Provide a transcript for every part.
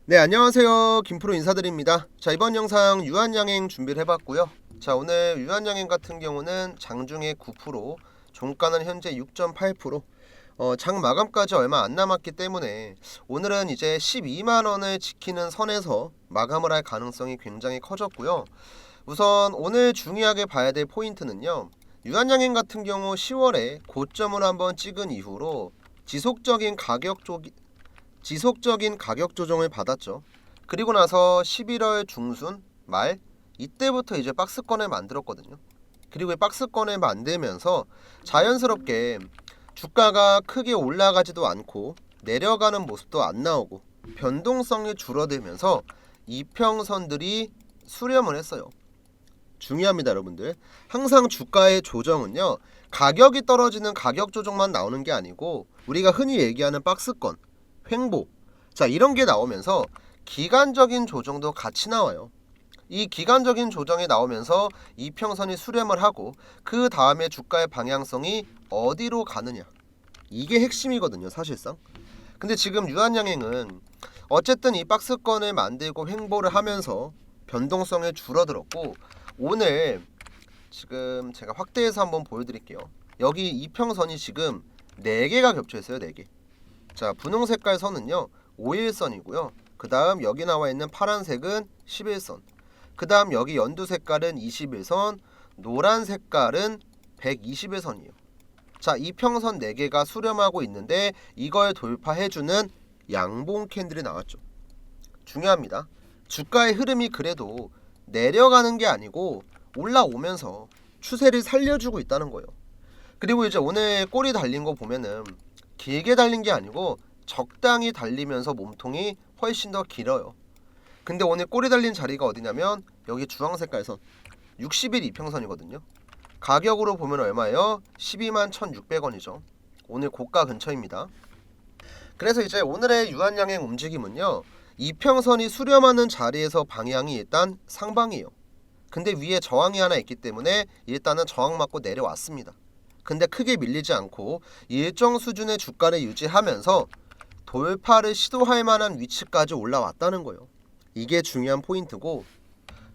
네, 안녕하세요. 김프로 인사드립니다. 자, 이번 영상 유한양행 준비를 해봤고요. 자, 오늘 유한양행 같은 경우는 장중에 9%, 종가는 현재 6.8%, 장 마감까지 얼마 안 남았기 때문에 오늘은 이제 12만원을 지키는 선에서 마감을 할 가능성이 굉장히 커졌고요. 우선 오늘 중요하게 봐야 될 포인트는요. 유한양행 같은 경우 10월에 고점을 한번 찍은 이후로 지속적인 가격 조정을 받았죠. 그리고 나서 11월 중순 말 이때부터 이제 박스권을 만들었거든요. 그리고 이 박스권을 만들면서 자연스럽게 주가가 크게 올라가지도 않고 내려가는 모습도 안 나오고 변동성이 줄어들면서 이평선들이 수렴을 했어요. 중요합니다, 여러분들. 항상 주가의 조정은요, 가격이 떨어지는 가격 조정만 나오는 게 아니고 우리가 흔히 얘기하는 박스권, 횡보, 자, 이런 게 나오면서 기간적인 조정도 같이 나와요. 이 기간적인 조정이 나오면서 이평선이 수렴을 하고 그 다음에 주가의 방향성이 어디로 가느냐, 이게 핵심이거든요, 사실상. 근데 지금 유한양행은 어쨌든 이 박스권을 만들고 횡보를 하면서 변동성이 줄어들었고, 오늘 지금 제가 확대해서 한번 보여드릴게요. 여기 이평선이 지금 4개가 겹쳐 있어요. 4개. 자, 분홍 색깔 선은요 5일선이고요. 그 다음 여기 나와 있는 파란색은 11선, 그 다음 여기 연두 색깔은 21선, 노란 색깔은 121선이에요. 자, 이평선 4개가 수렴하고 있는데 이걸 돌파해주는 양봉 캔들이 나왔죠. 중요합니다. 주가의 흐름이 그래도 내려가는 게 아니고 올라오면서 추세를 살려주고 있다는 거예요. 그리고 이제 오늘 꼬리 달린 거 보면은 길게 달린 게 아니고 적당히 달리면서 몸통이 훨씬 더 길어요. 근데 오늘 꼬리 달린 자리가 어디냐면 여기 주황 색깔 선 60일 이평선이거든요. 가격으로 보면 얼마예요? 12만 1,600원이죠. 오늘 고가 근처입니다. 그래서 이제 오늘의 유한양행 움직임은요, 이평선이 수렴하는 자리에서 방향이 일단 상방이에요. 근데 위에 저항이 하나 있기 때문에 일단은 저항 맞고 내려왔습니다. 근데 크게 밀리지 않고 일정 수준의 주가를 유지하면서 돌파를 시도할 만한 위치까지 올라왔다는 거예요. 이게 중요한 포인트고,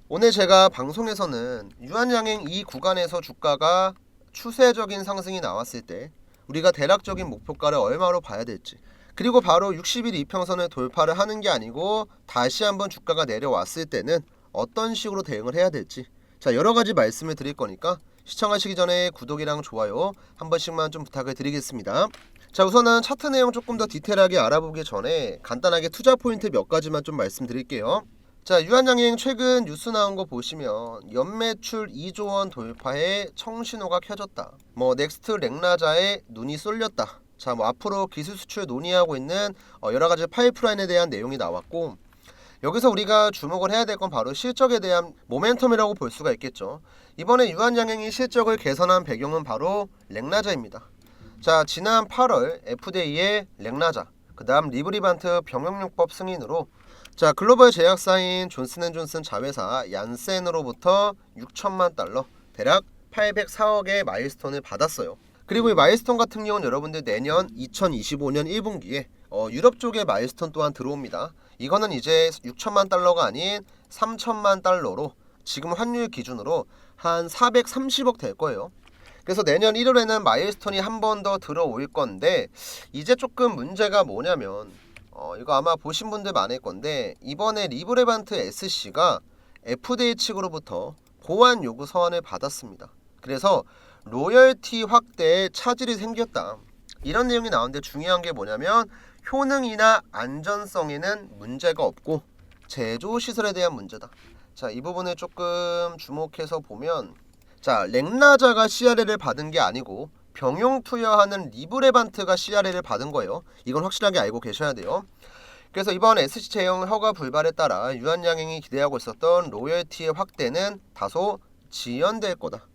오늘 제가 방송에서는 유한양행 이 구간에서 주가가 추세적인 상승이 나왔을 때 우리가 대략적인 목표가를 얼마로 봐야 될지, 그리고 바로 60일 이평선을 돌파를 하는 게 아니고 다시 한번 주가가 내려왔을 때는 어떤 식으로 대응을 해야 될지, 자, 여러 가지 말씀을 드릴 거니까 시청하시기 전에 구독이랑 좋아요 한 번씩만 좀 부탁을 드리겠습니다. 자, 우선은 차트 내용 조금 더 디테일하게 알아보기 전에 간단하게 투자 포인트 몇 가지만 좀 말씀드릴게요. 자, 유한양행 최근 뉴스 나온 거 보시면 연매출 2조 원 돌파에 청신호가 켜졌다, 뭐 넥스트 렉나자에 눈이 쏠렸다, 자, 뭐 앞으로 기술 수출 논의하고 있는 여러 가지 파이프라인에 대한 내용이 나왔고, 여기서 우리가 주목을 해야 될 건 바로 실적에 대한 모멘텀이라고 볼 수가 있겠죠. 이번에 유한양행이 실적을 개선한 배경은 바로 렉나자입니다. 자, 지난 8월 FDA의 렉나자, 그 다음 리브리반트 병역요법 승인으로, 자, 글로벌 제약사인 존슨앤존슨 자회사 얀센으로부터 6천만 달러, 대략 804억의 마일스톤을 받았어요. 그리고 이 마일스톤 같은 경우는 여러분들 내년 2025년 1분기에 유럽 쪽의 마일스톤 또한 들어옵니다. 이거는 이제 6천만 달러가 아닌 3천만 달러로 지금 환율 기준으로 한 430억 될 거예요. 그래서 내년 1월에는 마일스톤이 한 번 더 들어올 건데, 이제 조금 문제가 뭐냐면 이거 아마 보신 분들 많을 건데, 이번에 리브레반트 SC가 FDA 측으로부터 보완 요구 서한을 받았습니다. 그래서 로열티 확대에 차질이 생겼다, 이런 내용이 나오는데, 중요한 게 뭐냐면 효능이나 안전성에는 문제가 없고 제조 시설에 대한 문제다. 자, 이 부분을 조금 주목해서 보면, 자, 렉나자가 CRL을 받은 게 아니고 병용 투여하는 리브레반트가 CRL을 받은 거예요. 이건 확실하게 알고 계셔야 돼요. 그래서 이번 SC 제형 허가 불발에 따라 유한양행이 기대하고 있었던 로열티의 확대는 다소 지연될 거다.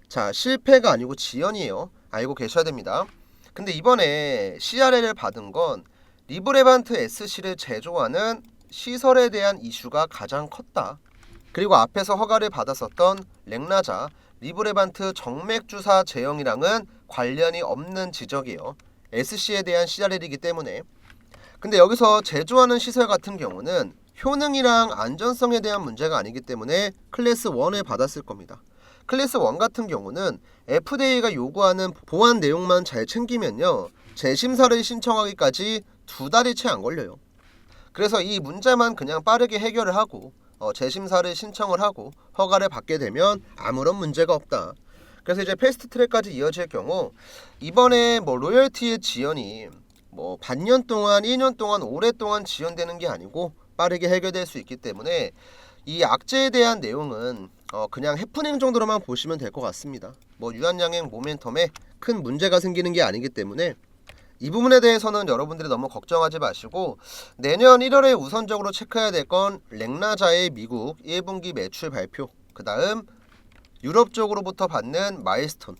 자, 실패가 아니고 지연이에요. 알고 계셔야 됩니다. 근데 이번에 CRL을 받은 건 리브레반트 SC를 제조하는 시설에 대한 이슈가 가장 컸다. 그리고 앞에서 허가를 받았었던 렉나자, 리브레반트 정맥주사 제형이랑은 관련이 없는 지적이에요. SC에 대한 CRL이기 때문에. 근데 여기서 제조하는 시설 같은 경우는 효능이랑 안전성에 대한 문제가 아니기 때문에 클래스 1을 받았을 겁니다. 클래스 1 같은 경우는 FDA가 요구하는 보안 내용만 잘 챙기면요, 재심사를 신청하기까지 2달이 채 안 걸려요. 그래서 이 문제만 그냥 빠르게 해결을 하고 재심사를 신청을 하고 허가를 받게 되면 아무런 문제가 없다. 그래서 이제 패스트 트랙까지 이어질 경우 이번에 로열티의 지연이 반년 동안, 1년 동안, 오랫동안 지연되는 게 아니고 빠르게 해결될 수 있기 때문에 이 악재에 대한 내용은 그냥 해프닝 정도로만 보시면 될 것 같습니다. 유한양행 모멘텀에 큰 문제가 생기는 게 아니기 때문에 이 부분에 대해서는 여러분들이 너무 걱정하지 마시고, 내년 1월에 우선적으로 체크해야 될 건 렉나자의 미국 1분기 매출 발표, 그 다음 유럽 쪽으로부터 받는 마일스톤,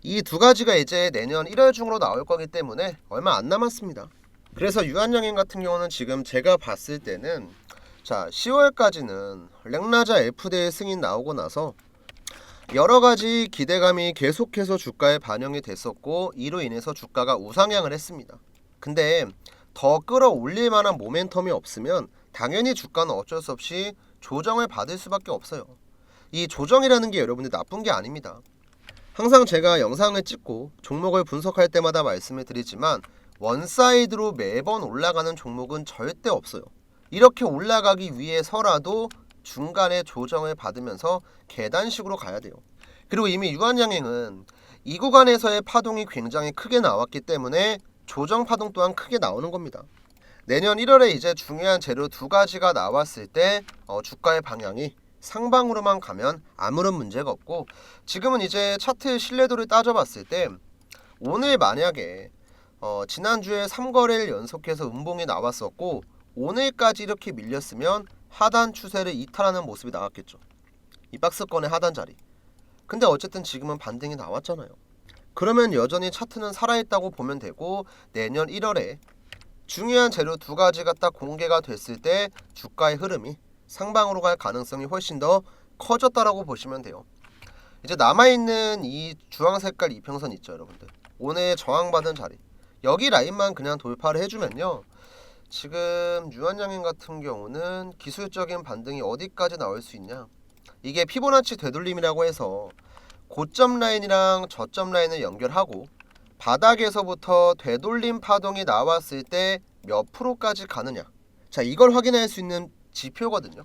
이 두 가지가 이제 내년 1월 중으로 나올 거기 때문에 얼마 안 남았습니다. 그래서 유한양행 같은 경우는 지금 제가 봤을 때는 10월까지는 렉나자 FDA 승인 나오고 나서 여러가지 기대감이 계속해서 주가에 반영이 됐었고, 이로 인해서 주가가 우상향을 했습니다. 근데 더 끌어올릴 만한 모멘텀이 없으면 당연히 주가는 어쩔 수 없이 조정을 받을 수밖에 없어요. 이 조정이라는 게 여러분들 나쁜 게 아닙니다. 항상 제가 영상을 찍고 종목을 분석할 때마다 말씀을 드리지만 원사이드로 매번 올라가는 종목은 절대 없어요. 이렇게 올라가기 위해서라도 중간에 조정을 받으면서 계단식으로 가야 돼요. 그리고 이미 유한양행은 이 구간에서의 파동이 굉장히 크게 나왔기 때문에 조정 파동 또한 크게 나오는 겁니다. 내년 1월에 이제 중요한 재료 두 가지가 나왔을 때 주가의 방향이 상방으로만 가면 아무런 문제가 없고, 지금은 이제 차트 신뢰도를 따져봤을 때 오늘 만약에 지난주에 3거래를 연속해서 음봉이 나왔었고 오늘까지 이렇게 밀렸으면 하단 추세를 이탈하는 모습이 나왔겠죠. 이 박스권의 하단 자리. 근데 어쨌든 지금은 반등이 나왔잖아요. 그러면 여전히 차트는 살아있다고 보면 되고, 내년 1월에 중요한 재료 두 가지가 딱 공개가 됐을 때 주가의 흐름이 상방으로 갈 가능성이 훨씬 더 커졌다라고 보시면 돼요. 이제 남아있는 이 주황색깔 이평선 있죠, 여러분들. 오늘 저항받은 자리, 여기 라인만 그냥 돌파를 해주면요, 지금 유한양행 같은 경우는 기술적인 반등이 어디까지 나올 수 있냐, 이게 피보나치 되돌림이라고 해서 고점 라인이랑 저점 라인을 연결하고 바닥에서부터 되돌림 파동이 나왔을 때 몇 프로까지 가느냐, 이걸 확인할 수 있는 지표거든요.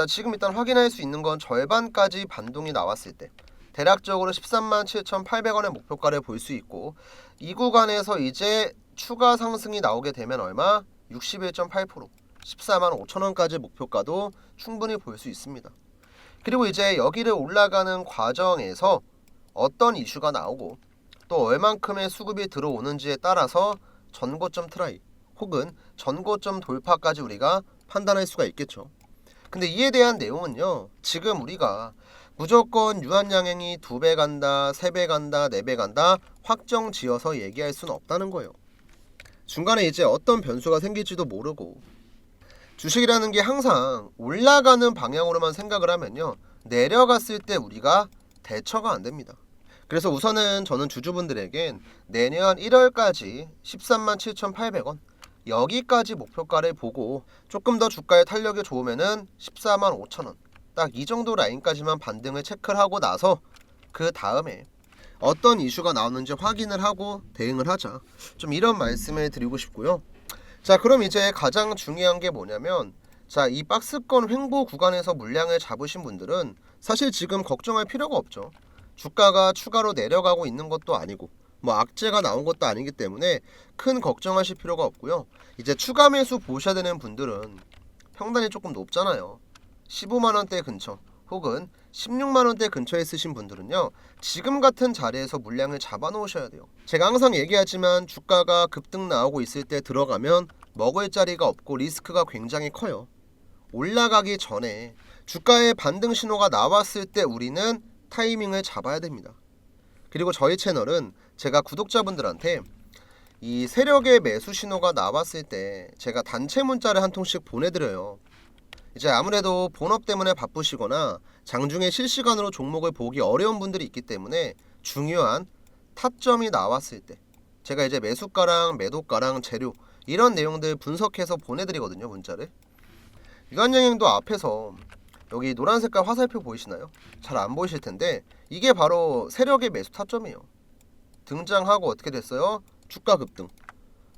지금 일단 확인할 수 있는 건 절반까지 반동이 나왔을 때 대략적으로 137,800원의 목표가를 볼 수 있고, 이 구간에서 이제 추가 상승이 나오게 되면 얼마? 61.8%, 145,000원까지 목표가도 충분히 볼 수 있습니다. 그리고 이제 여기를 올라가는 과정에서 어떤 이슈가 나오고 또 얼만큼의 수급이 들어오는지에 따라서 전고점 트라이 혹은 전고점 돌파까지 우리가 판단할 수가 있겠죠. 근데 이에 대한 내용은요, 지금 우리가 무조건 유한양행이 2배 간다, 3배 간다, 4배 간다 확정 지어서 얘기할 수는 없다는 거예요. 중간에 이제 어떤 변수가 생길지도 모르고, 주식이라는 게 항상 올라가는 방향으로만 생각을 하면요, 내려갔을 때 우리가 대처가 안 됩니다. 그래서 우선은 저는 주주분들에겐 내년 1월까지 137,800원 여기까지 목표가를 보고 조금 더 주가의 탄력이 좋으면은 145,000원, 딱 이 정도 라인까지만 반등을 체크를 하고 나서 그 다음에 어떤 이슈가 나오는지 확인을 하고 대응을 하자, 좀 이런 말씀을 드리고 싶고요. 그럼 이제 가장 중요한 게 뭐냐면, 이 박스권 횡보 구간에서 물량을 잡으신 분들은 사실 지금 걱정할 필요가 없죠. 주가가 추가로 내려가고 있는 것도 아니고 악재가 나온 것도 아니기 때문에 큰 걱정하실 필요가 없고요. 이제 추가 매수 보셔야 되는 분들은 평단이 조금 높잖아요. 15만원대 근처 혹은 16만원대 근처에 쓰신 분들은요, 지금 같은 자리에서 물량을 잡아 놓으셔야 돼요. 제가 항상 얘기하지만 주가가 급등 나오고 있을 때 들어가면 먹을 자리가 없고 리스크가 굉장히 커요. 올라가기 전에 주가의 반등 신호가 나왔을 때 우리는 타이밍을 잡아야 됩니다. 그리고 저희 채널은 제가 구독자분들한테 이 세력의 매수 신호가 나왔을 때 제가 단체 문자를 한 통씩 보내드려요. 이제 아무래도 본업 때문에 바쁘시거나 장중에 실시간으로 종목을 보기 어려운 분들이 있기 때문에 중요한 타점이 나왔을 때 제가 이제 매수가랑 매도가랑 재료 이런 내용들 분석해서 보내드리거든요, 문자를. 유한양행도 앞에서 여기 노란 색깔 화살표 보이시나요? 잘 안 보이실 텐데 이게 바로 세력의 매수 타점이에요. 등장하고 어떻게 됐어요? 주가 급등.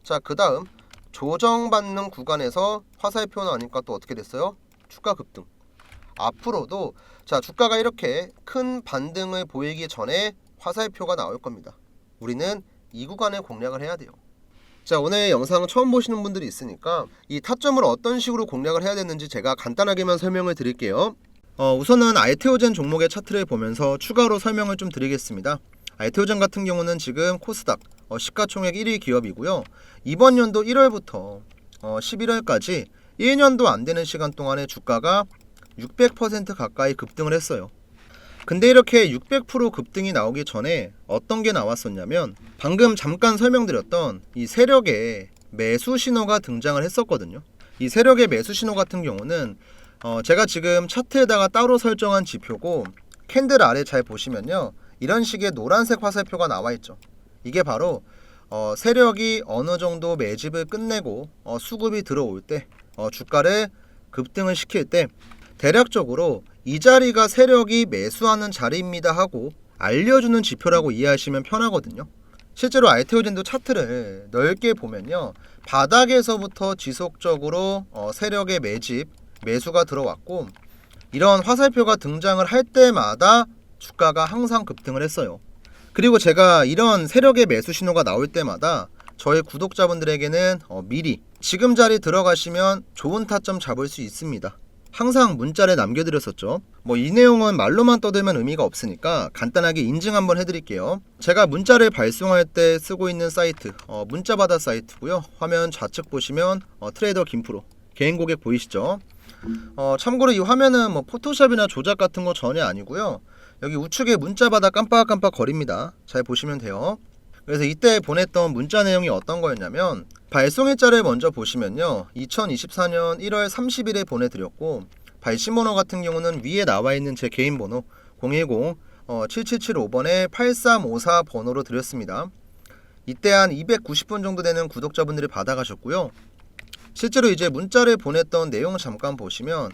자, 그 다음 조정받는 구간에서 화살표 나오니까 또 어떻게 됐어요? 주가 급등. 앞으로도 자, 주가가 이렇게 큰 반등을 보이기 전에 화살표가 나올 겁니다. 우리는 이 구간을 공략을 해야 돼요. 자, 오늘 영상 처음 보시는 분들이 있으니까 이 타점을 어떤 식으로 공략을 해야 되는지 제가 간단하게만 설명을 드릴게요. 우선은 알테오젠 종목의 차트를 보면서 추가로 설명을 좀 드리겠습니다. 알테오젠 같은 경우는 지금 코스닥 시가총액 1위 기업이고요. 이번 연도 1월부터 11월까지 1년도 안 되는 시간 동안에 주가가 600% 가까이 급등을 했어요. 근데 이렇게 600% 급등이 나오기 전에 어떤 게 나왔었냐면 방금 잠깐 설명드렸던 이 세력의 매수 신호가 등장을 했었거든요. 이 세력의 매수 신호 같은 경우는 제가 지금 차트에다가 따로 설정한 지표고 캔들 아래 잘 보시면요, 이런 식의 노란색 화살표가 나와 있죠. 이게 바로 세력이 어느 정도 매집을 끝내고 수급이 들어올 때 주가를 급등을 시킬 때 대략적으로 이 자리가 세력이 매수하는 자리입니다 하고 알려주는 지표라고 이해하시면 편하거든요. 실제로 알테오젠도 차트를 넓게 보면요, 바닥에서부터 지속적으로 세력의 매집, 매수가 들어왔고 이런 화살표가 등장을 할 때마다 주가가 항상 급등을 했어요. 그리고 제가 이런 세력의 매수 신호가 나올 때마다 저희 구독자분들에게는 미리 지금 자리 들어가시면 좋은 타점 잡을 수 있습니다, 항상 문자를 남겨드렸었죠. 이 내용은 말로만 떠들면 의미가 없으니까 간단하게 인증 한번 해드릴게요. 제가 문자를 발송할 때 쓰고 있는 사이트 문자받아 사이트고요. 화면 좌측 보시면 트레이더 김프로 개인 고객 보이시죠? 참고로 이 화면은 포토샵이나 조작 같은 거 전혀 아니고요. 여기 우측에 문자받아 깜빡깜빡 거립니다. 잘 보시면 돼요. 그래서 이때 보냈던 문자 내용이 어떤 거였냐면 발송일자를 먼저 보시면요, 2024년 1월 30일에 보내드렸고 발신 번호 같은 경우는 위에 나와 있는 제 개인 번호 010-7775번에 8354 번호로 드렸습니다. 이때 한 290분 정도 되는 구독자분들이 받아가셨고요. 실제로 이제 문자를 보냈던 내용을 잠깐 보시면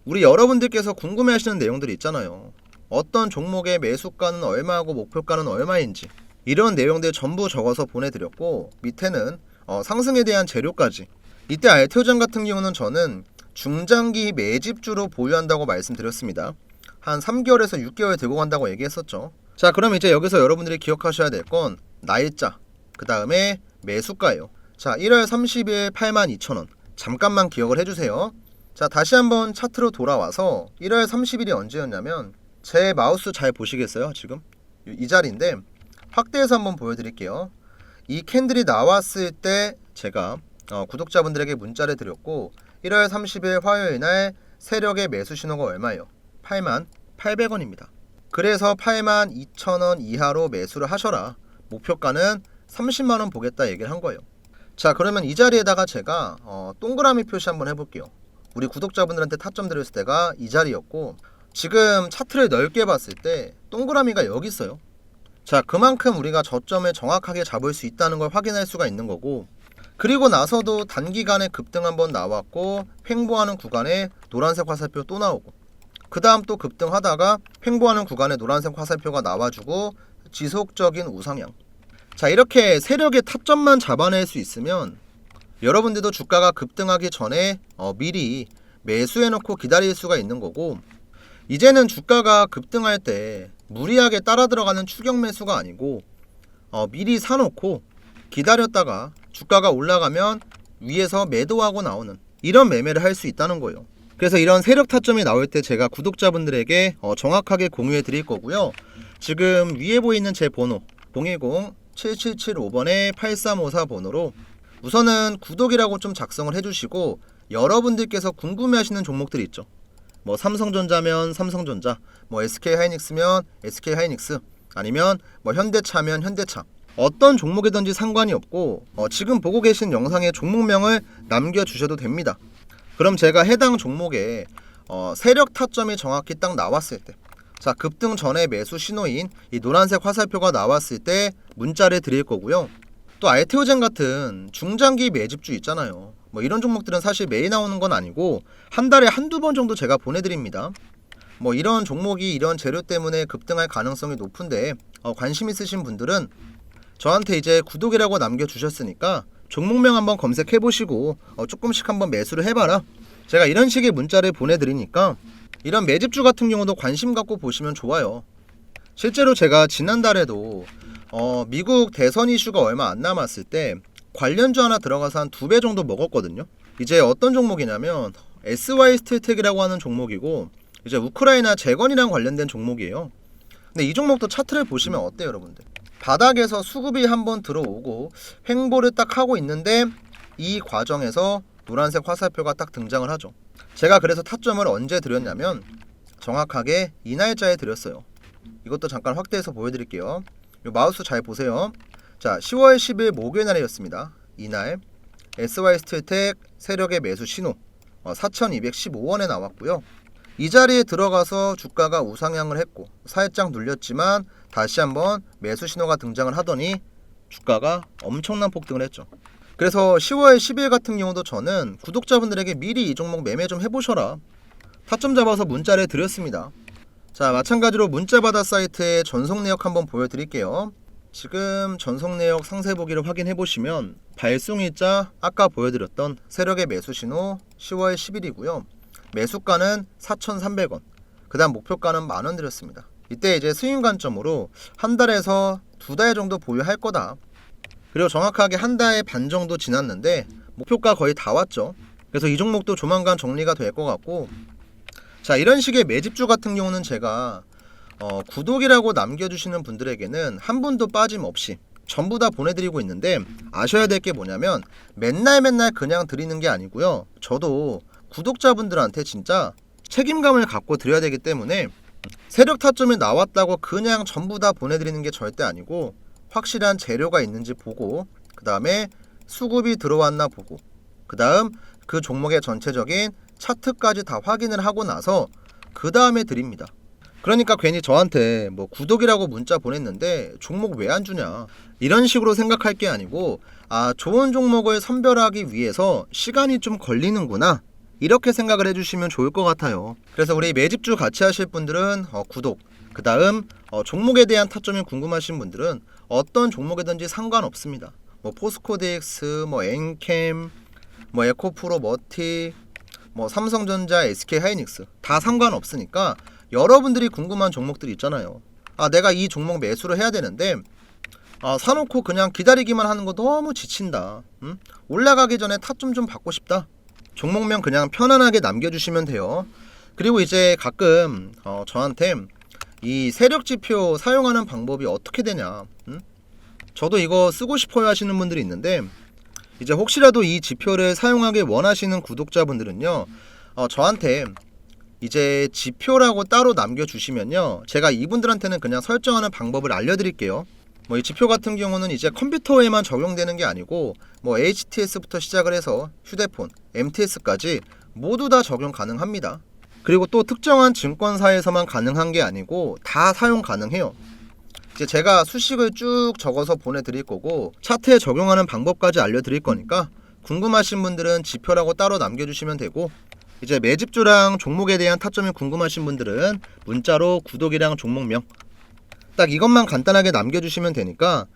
우리 여러분들께서 궁금해하시는 내용들이 있잖아요. 어떤 종목의 매수가는 얼마고 목표가는 얼마인지 이런 내용들 전부 적어서 보내드렸고 밑에는 상승에 대한 재료까지. 이때 알테오젠 같은 경우는 저는 중장기 매집주로 보유한다고 말씀드렸습니다. 한 3개월에서 6개월 들고 간다고 얘기했었죠. 자, 그럼 이제 여기서 여러분들이 기억하셔야 될 건 날짜, 그 다음에 매수가예요. 자, 1월 30일 82,000원 잠깐만 기억을 해주세요. 자, 다시 한번 차트로 돌아와서 1월 30일이 언제였냐면 제 마우스 잘 보시겠어요? 지금 이 자리인데 확대해서 한번 보여드릴게요. 이 캔들이 나왔을 때 제가 구독자분들에게 문자를 드렸고 1월 30일 화요일 날 세력의 매수 신호가 얼마예요? 88,800원입니다. 그래서 82,000원 이하로 매수를 하셔라. 목표가는 30만원 보겠다 얘기를 한 거예요. 자, 그러면 이 자리에다가 제가 동그라미 표시 한번 해볼게요. 우리 구독자분들한테 타점 드렸을 때가 이 자리였고 지금 차트를 넓게 봤을 때 동그라미가 여기 있어요. 자, 그만큼 우리가 저점을 정확하게 잡을 수 있다는 걸 확인할 수가 있는 거고, 그리고 나서도 단기간에 급등 한번 나왔고 횡보하는 구간에 노란색 화살표 또 나오고 그 다음 또 급등하다가 횡보하는 구간에 노란색 화살표가 나와주고 지속적인 우상향. 자, 이렇게 세력의 타점만 잡아낼 수 있으면 여러분들도 주가가 급등하기 전에 미리 매수해놓고 기다릴 수가 있는 거고, 이제는 주가가 급등할 때 무리하게 따라 들어가는 추격 매수가 아니고 미리 사놓고 기다렸다가 주가가 올라가면 위에서 매도하고 나오는 이런 매매를 할 수 있다는 거예요. 그래서 이런 세력 타점이 나올 때 제가 구독자분들에게 정확하게 공유해 드릴 거고요. 지금 위에 보이는 제 번호 010-7775번에 8354 번호로 우선은 구독이라고 좀 작성을 해주시고 여러분들께서 궁금해하시는 종목들이 있죠. 삼성전자면 삼성전자, SK하이닉스면 SK하이닉스, 아니면 현대차면 현대차, 어떤 종목이든지 상관이 없고 지금 보고 계신 영상의 종목명을 남겨주셔도 됩니다. 그럼 제가 해당 종목에 세력 타점이 정확히 딱 나왔을 때, 자, 급등 전에 매수 신호인 이 노란색 화살표가 나왔을 때 문자를 드릴 거고요. 또 알테오젠 같은 중장기 매집주 있잖아요. 뭐 이런 종목들은 사실 매일 나오는 건 아니고 한 달에 한두 번 정도 제가 보내드립니다. 뭐 이런 종목이 이런 재료 때문에 급등할 가능성이 높은데 관심 있으신 분들은 저한테 이제 구독이라고 남겨주셨으니까 종목명 한번 검색해보시고 조금씩 한번 매수를 해봐라. 제가 이런 식의 문자를 보내드리니까 이런 매집주 같은 경우도 관심 갖고 보시면 좋아요. 실제로 제가 지난달에도 미국 대선 이슈가 얼마 안 남았을 때 관련주 하나 들어가서 한 2배 정도 먹었거든요. 이제 어떤 종목이냐면 SY스틸텍이라고 하는 종목이고 이제 우크라이나 재건이랑 관련된 종목이에요. 근데 이 종목도 차트를 보시면 어때요, 여러분들? 바닥에서 수급이 한번 들어오고 횡보를 딱 하고 있는데 이 과정에서 노란색 화살표가 딱 등장을 하죠. 제가 그래서 타점을 언제 드렸냐면 정확하게 이 날짜에 드렸어요. 이것도 잠깐 확대해서 보여드릴게요. 요 마우스 잘 보세요. 자, 10월 10일 목요일 날이었습니다. 이날 SY스틸텍 세력의 매수 신호 4,215원에 나왔고요. 이 자리에 들어가서 주가가 우상향을 했고 살짝 눌렸지만 다시 한번 매수 신호가 등장을 하더니 주가가 엄청난 폭등을 했죠. 그래서 10월 10일 같은 경우도 저는 구독자분들에게 미리 이 종목 매매 좀 해보셔라 타점 잡아서 문자를 드렸습니다. 자, 마찬가지로 문자바다 사이트의 전송 내역 한번 보여드릴게요. 지금 전송 내역 상세 보기를 확인해 보시면 발송일자 아까 보여드렸던 세력의 매수 신호 10월 10일이고요. 매수가는 4,300원. 그 다음 목표가는 만원 드렸습니다. 이때 이제 수익 관점으로 한 달에서 2달 정도 보유할 거다. 그리고 정확하게 한 달 반 정도 지났는데 목표가 거의 다 왔죠. 그래서 이 종목도 조만간 정리가 될 것 같고, 자, 이런 식의 매집주 같은 경우는 제가 구독이라고 남겨주시는 분들에게는 한 분도 빠짐없이 전부 다 보내드리고 있는데 아셔야 될 게 뭐냐면 맨날 그냥 드리는 게 아니고요. 저도 구독자분들한테 진짜 책임감을 갖고 드려야 되기 때문에 세력 타점이 나왔다고 그냥 전부 다 보내드리는 게 절대 아니고 확실한 재료가 있는지 보고 그 다음에 수급이 들어왔나 보고 그 다음 그 종목의 전체적인 차트까지 다 확인을 하고 나서 그 다음에 드립니다. 그러니까 괜히 저한테 뭐 구독이라고 문자 보냈는데 종목 왜 안 주냐 이런 식으로 생각할 게 아니고 좋은 종목을 선별하기 위해서 시간이 좀 걸리는구나 이렇게 생각을 해주시면 좋을 것 같아요. 그래서 우리 매집주 같이 하실 분들은 구독, 그 다음 종목에 대한 타점이 궁금하신 분들은 어떤 종목이든지 상관없습니다. 뭐 포스코DX, 뭐 엔캠, 뭐 에코프로 머티, 뭐 삼성전자, SK하이닉스 다 상관없으니까 여러분들이 궁금한 종목들이 있잖아요. 내가 이 종목 매수를 해야 되는데 사놓고 그냥 기다리기만 하는 거 너무 지친다. 올라가기 전에 타점 좀 받고 싶다. 종목명 그냥 편안하게 남겨주시면 돼요. 그리고 이제 가끔 저한테 이 세력지표 사용하는 방법이 어떻게 되냐, 저도 이거 쓰고 싶어요 하시는 분들이 있는데 이제 혹시라도 이 지표를 사용하길 원하시는 구독자분들은요, 저한테 이제 지표라고 따로 남겨주시면요, 제가 이분들한테는 그냥 설정하는 방법을 알려드릴게요. 뭐 이 지표 같은 경우는 이제 컴퓨터에만 적용되는 게 아니고 뭐 HTS부터 시작을 해서 휴대폰, MTS까지 모두 다 적용 가능합니다. 그리고 또 특정한 증권사에서만 가능한 게 아니고 다 사용 가능해요. 이제 제가 수식을 쭉 적어서 보내드릴 거고 차트에 적용하는 방법까지 알려드릴 거니까 궁금하신 분들은 지표라고 따로 남겨주시면 되고, 이제 매집주랑 종목에 대한 타점이 궁금하신 분들은 문자로 구독이랑 종목명 딱 이것만 간단하게 남겨주시면 되니까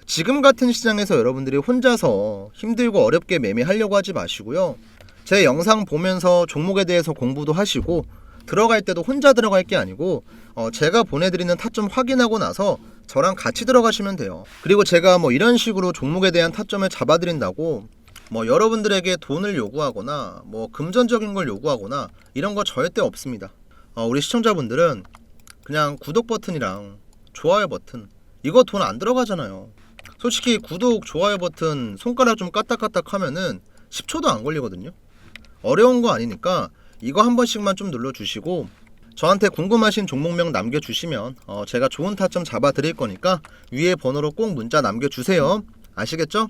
지금 같은 시장에서 여러분들이 혼자서 힘들고 어렵게 매매하려고 하지 마시고요. 제 영상 보면서 종목에 대해서 공부도 하시고 들어갈 때도 혼자 들어갈 게 아니고 제가 보내드리는 타점 확인하고 나서 저랑 같이 들어가시면 돼요. 그리고 제가 뭐 이런 식으로 종목에 대한 타점을 잡아드린다고 뭐 여러분들에게 돈을 요구하거나 뭐 금전적인 걸 요구하거나 이런 거 절대 없습니다. 우리 시청자분들은 그냥 구독 버튼이랑 좋아요 버튼 이거 돈 안 들어가잖아요. 솔직히 구독, 좋아요 버튼 손가락 좀 까딱까딱 하면은 10초도 안 걸리거든요. 어려운 거 아니니까 이거 한 번씩만 좀 눌러주시고 저한테 궁금하신 종목명 남겨주시면 제가 좋은 타점 잡아 드릴 거니까 위에 번호로 꼭 문자 남겨주세요. 아시겠죠?